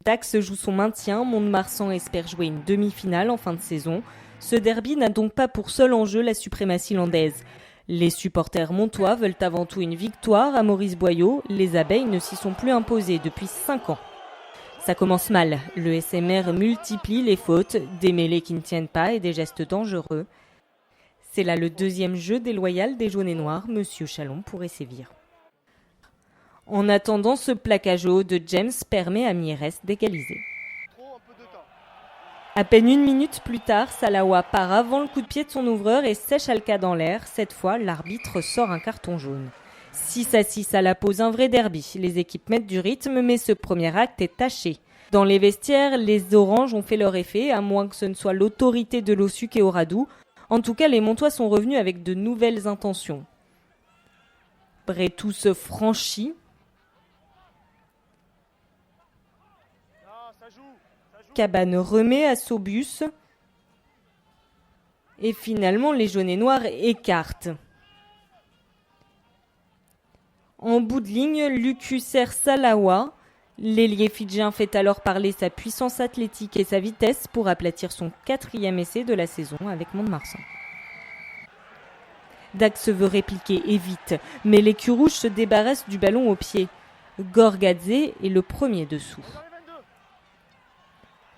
Dax joue son maintien, Mont-de-Marsan espère jouer une demi-finale en fin de saison. Ce derby n'a donc pas pour seul enjeu la suprématie landaise. Les supporters montois veulent avant tout une victoire à Maurice Boyau. Les abeilles ne s'y sont plus imposées depuis 5 ans. Ça commence mal. Le SMR multiplie les fautes, des mêlées qui ne tiennent pas et des gestes dangereux. C'est là le deuxième jeu déloyal des jaunes et noirs. Monsieur Chalon pourrait sévir. En attendant, ce plaquage haut de James permet à Mieres d'égaliser. À peine 1 minute plus tard, Salawa part avant le coup de pied de son ouvreur et sèche Alka dans l'air. Cette fois, l'arbitre sort un carton jaune. 6-6 à la pause, un vrai derby. Les équipes mettent du rythme, mais ce premier acte est taché. Dans les vestiaires, les oranges ont fait leur effet, à moins que ce ne soit l'autorité de Lossuc et Oradou. En tout cas, les Montois sont revenus avec de nouvelles intentions. Bretou se franchit. Cabane remet à Sobus. Et finalement, les jaunes et noirs écartent. En bout de ligne, Lucuser Salawa. L'ailier fidjien fait alors parler sa puissance athlétique et sa vitesse pour aplatir son 4e essai de la saison avec Mont-de-Marsan. Dax veut répliquer et vite, mais l'écu rouge se débarrasse du ballon au pied. Gorgadze est le premier dessous.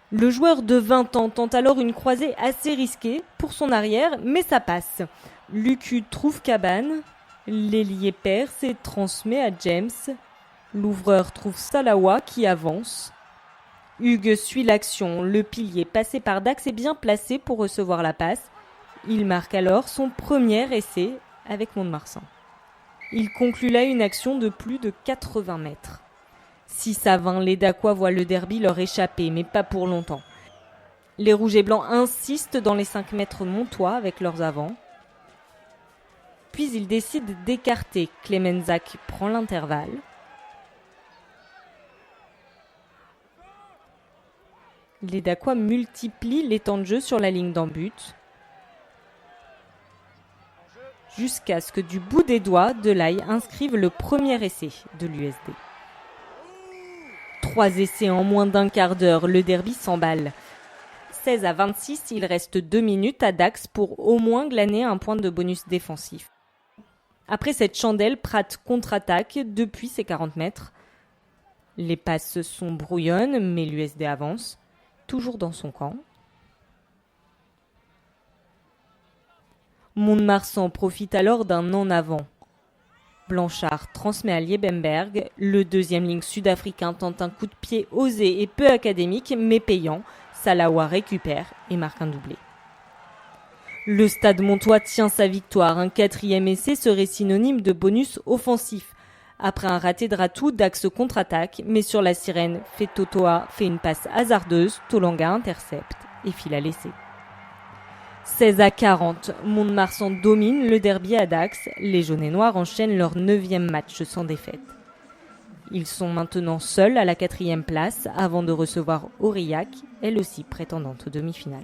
Le joueur de 20 ans tente alors une croisée assez risquée pour son arrière, mais ça passe. Lucu trouve Cabane, l'ailier perce et transmet à James. L'ouvreur trouve Salawa qui avance. Hugues suit l'action, le pilier passé par Dax est bien placé pour recevoir la passe. Il marque alors son premier essai avec Mont-de-Marsan. Il conclut là une action de plus de 80 mètres. 6-20, les Dacois voient le derby leur échapper, mais pas pour longtemps. Les rouges et blancs insistent dans les 5 mètres montois avec leurs avants. Puis ils décident d'écarter. Clemenzak prend l'intervalle. Les Dacois multiplient les temps de jeu sur la ligne d'en but. Jusqu'à ce que du bout des doigts, Delaye inscrive le premier essai de l'USD. 3 essais en moins d'un quart d'heure, le derby s'emballe. 16-26, il reste 2 minutes à Dax pour au moins glaner un point de bonus défensif. Après cette chandelle, Pratt contre-attaque depuis ses 40 mètres. Les passes sont brouillonnes, mais l'USD avance, toujours dans son camp. Mont-de-Marsan profite alors d'un en-avant. Blanchard transmet à Liebenberg. Le deuxième ligne sud-africain tente un coup de pied osé et peu académique, mais payant. Salawa récupère et marque un doublé. Le Stade Montois tient sa victoire. Un 4e essai serait synonyme de bonus offensif. Après un raté de Ratou, Dax contre-attaque, mais sur la sirène, Fetotoa fait une passe hasardeuse. Tolanga intercepte et file à l'essai. 16-40, Mont-de-Marsan domine le derby à Dax. Les jaunes et noirs enchaînent leur 9e match sans défaite. Ils sont maintenant seuls à la 4e place avant de recevoir Aurillac, elle aussi prétendante aux demi-finales.